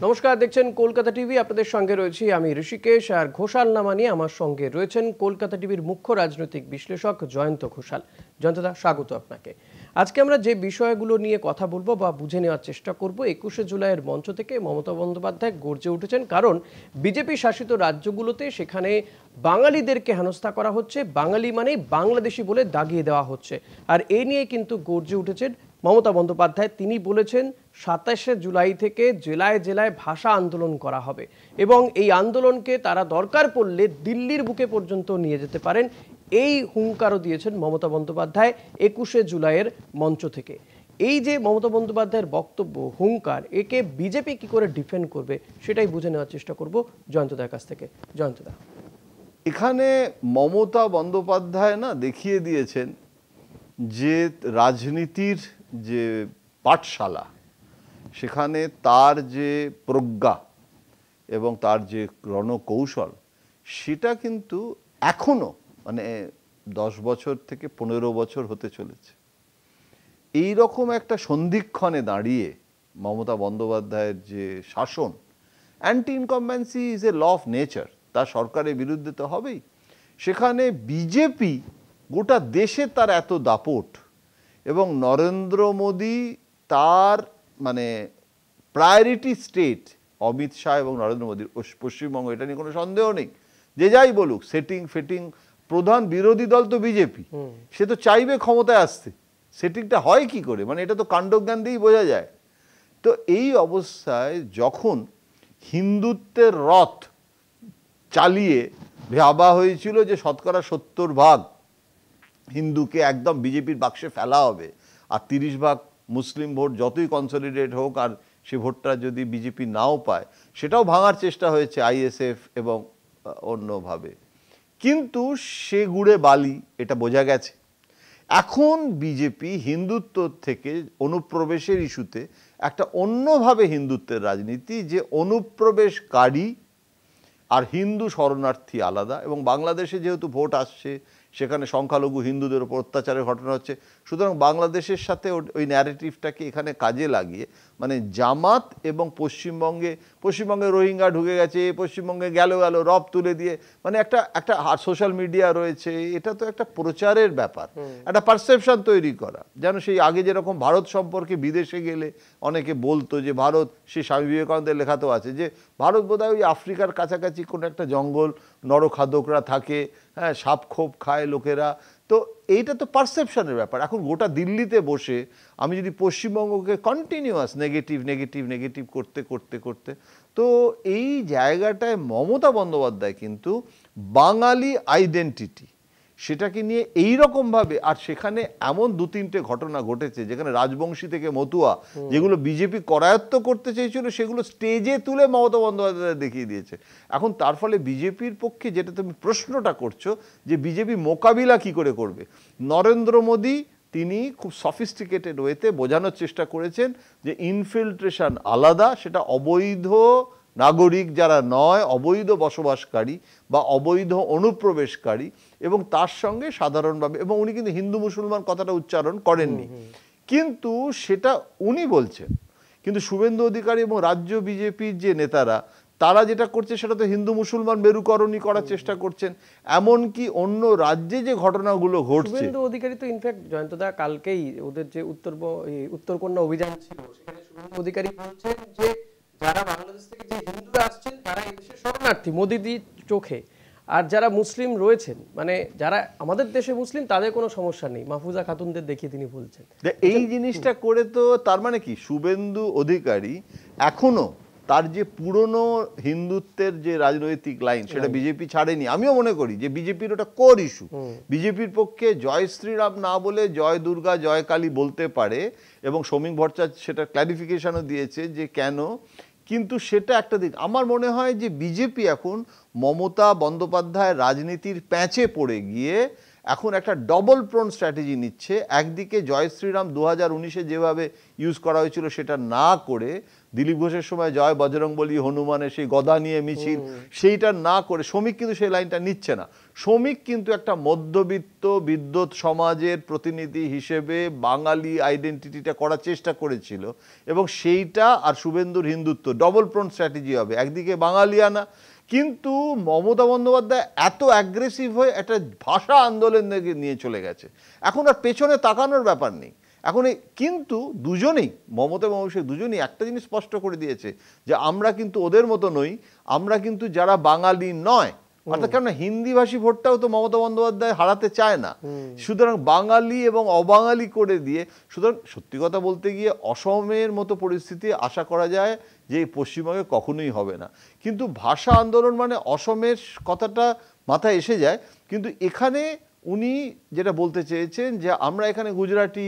নমস্কার, দেখছেন কলকাতা টিভি। আপনাদের সঙ্গে রয়েছি আমি ঋষিকেশ, আর ঘোষাল নামা নিয়ে আমার সঙ্গে রয়েছেন কলকাতা টিভির মুখ্য রাজনৈতিক বিশ্লেষক জয়ন্ত ঘোষাল। জয়ন্তদা, স্বাগত আপনাকে। আজকে আমরা যে বিষয়গুলো নিয়ে কথা বলবো বা বুঝে নেওয়ার চেষ্টা করব, 21শে জুলাইয়ের মঞ্চ থেকে মমতা বন্দ্যোপাধ্যায় গর্জে উঠেছেন, কারণ বিজেপি শাসিত রাজ্যগুলোতে সেখানে বাঙালিদেরকে হেনস্থা করা হচ্ছে, বাঙালি মানে বাংলাদেশি বলে দাগিয়ে দেওয়া হচ্ছে। আর এই নিয়ে কিন্তু গর্জে উঠেছেন মমতা বন্দ্যোপাধ্যায়। তিনি বলেছেন 27শে জুলাই থেকে জেলায় জেলায় ভাষা আন্দোলন করা হবে এবং এই আন্দোলনকে তারা দরকার পড়লে দিল্লির বুকে পর্যন্ত নিয়ে যেতে পারেন। এই হুঙ্কারও দিয়েছেন মমতা বন্দ্যোপাধ্যায় 21শে জুলাইয়ের মঞ্চ থেকে। এই যে মমতা বন্দ্যোপাধ্যায়ের বক্তব্য, হুঙ্কার, একে বিজেপি কি করে ডিফেন্ড করবে সেটাই বুঝে নেওয়ার চেষ্টা করব জয়ন্তদার কাছ থেকে। জয়ন্তদা, এখানে মমতা বন্দ্যোপাধ্যায় দেখিয়ে দিয়েছেন যে রাজনীতির যে পাঠশালা, সেখানে তার যে প্রজ্ঞা এবং তার যে রণকৌশল, সেটা কিন্তু এখনো 10 বছর থেকে 15 বছর হতে চলেছে। এই রকম একটা সন্ধিক্ষণে দাঁড়িয়ে মমতা বন্দ্যোপাধ্যায়ের যে শাসন, anti incumbency is a law of nature, তা সরকারের বিরুদ্ধে তো হবেই। সেখানে বিজেপি গোটা দেশে তার এত দাপট এবং নরেন্দ্র মোদী তার প্রায়োরিটি স্টেট, অমিত শাহ এবং নরেন্দ্র মোদীর পশ্চিমবঙ্গ, এটা নিয়ে কোনো সন্দেহ নেই। যে যাই বলুক, সেটিং প্রধান বিরোধী দল তো বিজেপি, সে তো চাইবে ক্ষমতায় আসতে। সেটিংটা হয় কি করে, এটা তো কাণ্ডজ্ঞান দিয়েই বোঝা যায়। তো এই অবস্থায় যখন হিন্দুত্বের রথ চালিয়ে ভাবা হয়েছিল যে 70% হিন্দুকে একদম বিজেপির বাক্সে ফেলা হবে, আর 30% মুসলিম ভোট যতই কনসলিডেট হোক, আর সে ভোটটা যদি বিজেপি নাও পায়, সেটাও ভাঙার চেষ্টা হয়েছে আইএসএফ এবং অন্যভাবে, কিন্তু সে গুড়ে বালি, এটা বোঝা গেছে। এখন বিজেপি হিন্দুত্ব থেকে অনুপ্রবেশের ইস্যুতে একটা অন্যভাবে হিন্দুত্বের রাজনীতি, যে অনুপ্রবেশকারী আর হিন্দু শরণার্থী আলাদা। এবং বাংলাদেশে যেহেতু ভোট আসছে, সেখানে সংখ্যালঘু হিন্দুদের উপর অত্যাচারের ঘটনা হচ্ছে, সুতরাং বাংলাদেশের সাথে ওই ন্যারেটিভটাকে এখানে কাজে লাগিয়ে জামাত এবং পশ্চিমবঙ্গে রোহিঙ্গা ঢুকে গেছে, পশ্চিমবঙ্গে গেল রব তুলে দিয়ে, একটা সোশ্যাল মিডিয়া রয়েছে, এটা তো একটা প্রচারের ব্যাপার, একটা পারসেপশন তৈরি করা। যেন সেই আগে যেরকম ভারত সম্পর্কে বিদেশে গেলে অনেকে বলতো যে ভারত, সে স্বামী বিবেকানন্দের লেখাতেও আছে যে ভারত বোধহয় ওই আফ্রিকার কাছাকাছি কোনো একটা জঙ্গল, নরখাদকরা থাকে, হ্যাঁ, সাপ খোপ খায় লোকেরা। তো এইটা তো পারসেপশনের ব্যাপার। এখন গোটা দিল্লিতে বসে আমি যদি পশ্চিমবঙ্গকে কন্টিনিউয়াস নেগেটিভ করতে তো এই জায়গাটায় মমতা বন্দ্যোপাধ্যায় কিন্তু বাঙালি আইডেন্টিটি, সেটাকে নিয়ে এইরকমভাবে, আর সেখানে এমন 2-3টে ঘটনা ঘটেছে যেখানে রাজবংশী থেকে মতুয়া, যেগুলো বিজেপি করায়ত্ত করতে চেয়েছিল, সেগুলো স্টেজে তুলে মমতা বন্দ্যোপাধ্যায় দেখিয়ে দিয়েছে। এখন তার ফলে বিজেপির পক্ষে, যেটা তুমি প্রশ্নটা করছো, যে বিজেপি মোকাবিলা কি করে করবে, নরেন্দ্র মোদী তিনি খুব সফিস্টিকেটেড ওয়েতে বোঝানোর চেষ্টা করেছেন যে ইনফিল্ট্রেশন আলাদা, সেটা অবৈধ নাগরিক যারা নয়, অবৈধ বসবাসকারী বা অবৈধ অনুপ্রবেশকারী, এবং তার সঙ্গে সাধারণভাবে, এবং উনি কিন্তু হিন্দু মুসলমান কথাটা উচ্চারণ করেননি, কিন্তু সেটা উনি বলছেন। কিন্তু শুভেন্দু অধিকারী এবং রাজ্য বিজেপির যে নেতারা, তারা যেটা করছে সেটা তো হিন্দু মুসলমান মেরুকরণই করার চেষ্টা করছেন। এমনকি অন্য রাজ্যে যে ঘটনাগুলো ঘটছে, শুভেন্দু অধিকারী তো ইনফ্যাক্ট জয়ন্তদা কালকেই ওদের যে উত্তরকন্যা অভিযান ছিল, সেখানে শুভেন্দু অধিকারী বলছেন যে যারা বাংলাদেশ থেকে যে হিন্দুরা আসছেন তারা এদেশে শরণার্থী মোদিদির চোখে, আর যারা মুসলিম রয়েছেন, যারা আমাদের দেশে মুসলিম, তাদের কোনো সমস্যা নেই, মাহফুজা খাতুনদের দেখিয়ে তিনি বলছেন। এই জিনিসটা করে তো তার কি, শুভেন্দু অধিকারী এখনো তার যে পুরনো হিন্দুত্বের যে রাজনৈতিক লাইন, সেটা বিজেপি ছাড়েনি। আমিও মনে করি যে বিজেপির ওটা কোর ইস্যু। বিজেপির পক্ষে জয় শ্রীরাম না বলে জয় দুর্গা, জয় কালী বলতে পারে, এবং সমীক ভট্টাচার্য সেটা ক্ল্যারিফিকেশনও দিয়েছে যে কেন। কিন্তু সেটা একটা দিক। আমার মনে হয় যে বিজেপি এখন মমতা বন্দ্যোপাধ্যায় রাজনীতির প্যাঁচে পড়ে গিয়ে এখন একটা ডবল প্রন স্ট্র্যাটেজি নিচ্ছে। একদিকে জয় শ্রীরাম 2019-এ যেভাবে ইউজ করা হয়েছিল সেটা না করে, দিলীপ ঘোষের সময় জয় বজরংবলী হনুমানের সেই গদা নিয়ে মিছিল, সেইটা না করে শ্রমিক কিন্তু সেই লাইনটা নিচ্ছে না। শ্রমিক কিন্তু একটা মধ্যবিত্ত বিদ্যুৎ সমাজের প্রতিনিধি হিসেবে বাঙালি আইডেন্টিটিটা করার চেষ্টা করেছিল, এবং সেইটা আর শুভেন্দুর হিন্দুত্ব ডবল প্রন স্ট্র্যাটেজি হবে। একদিকে বাঙালিয়ানা, কিন্তু মমতা বন্দ্যোপাধ্যায় এত অ্যাগ্রেসিভ হয়ে একটা ভাষা আন্দোলন নিয়ে চলে গেছে, এখন আর পেছনে তাকানোর ব্যাপার নেই। এখন কিন্তু দুজনেই, মমতা এবং অভিষেক দুজনেই একটা জিনিস স্পষ্ট করে দিয়েছে যে আমরা কিন্তু ওদের মতো নই, আমরা কিন্তু যারা বাঙালি নয়, অর্থাৎ কেননা হিন্দিভাষী ভোটটাও তো মমতা বন্দ্যোপাধ্যায় হারাতে চায় না। সুতরাং বাঙালি এবং অবাঙালি করে দিয়ে, সুতরাং সত্যি কথা বলতে গিয়ে অসমের মতো পরিস্থিতি আশা করা যায় যে পশ্চিমবঙ্গে কখনোই হবে না। কিন্তু ভাষা আন্দোলন মানে অসমের কথাটা মাথায় এসে যায়, কিন্তু এখানে উনি যেটা বলতে চেয়েছেন যে আমরা এখানে গুজরাটি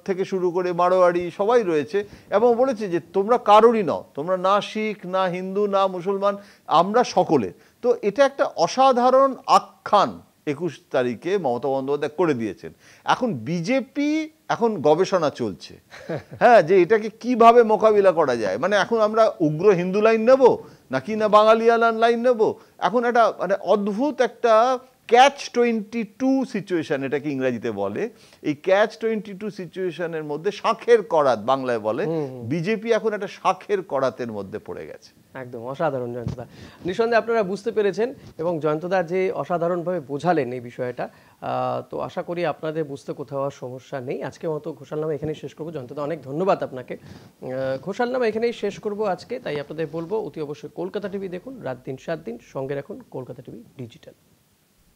থেকে শুরু করে মারোয়াড়ি সবাই রয়েছে, এবং বলেছে যে তোমরা কারোরই নও, তোমরা না শিখ না হিন্দু না মুসলমান, আমরা সকলে। তো এটা একটা অসাধারণ আখ্যান 21 তারিখে মমতা বন্দ্যোপাধ্যায় করে দিয়েছেন। এখন বিজেপি এখন গবেষণা চলছে, হ্যাঁ, যে এটাকে কিভাবে মোকাবিলা করা যায়। মানে এখন আমরা উগ্র হিন্দু লাইন নেব নাকি না বাঙালিয়ালান লাইন নেব, এখন একটা মানে অদ্ভুত একটা catch-22 সিচুয়েশন এটাকে ইংরেজিতে বলে। এই catch-22 সিচুয়েশনের মধ্যে শাঁখের করাত বাংলায় বলে, বিজেপি এখন একটা শাঁখের করাতের মধ্যে পড়ে গেছে। একদম অসাধারণ জয়ন্তদা, নিঃসন্দেহে আপনারা বুঝতে পেরেছেন, এবং জয়ন্তদা যে অসাধারণভাবে বোঝালেন এই বিষয়টা, তো আশা করি আপনাদের বুঝতে কোথাও আর সমস্যা নেই। আজকের মতো ঘোষালনামা এখানেই শেষ করবো। জয়ন্তদা অনেক ধন্যবাদ আপনাকে। ঘোষালনামা এখানেই শেষ করব আজকে, তাই আপনাদের বলবো অতি অবশ্যই কলকাতা টিভি দেখুন, রাত দিন 7 দিন, সঙ্গে রাখুন কলকাতা টিভি ডিজিটাল।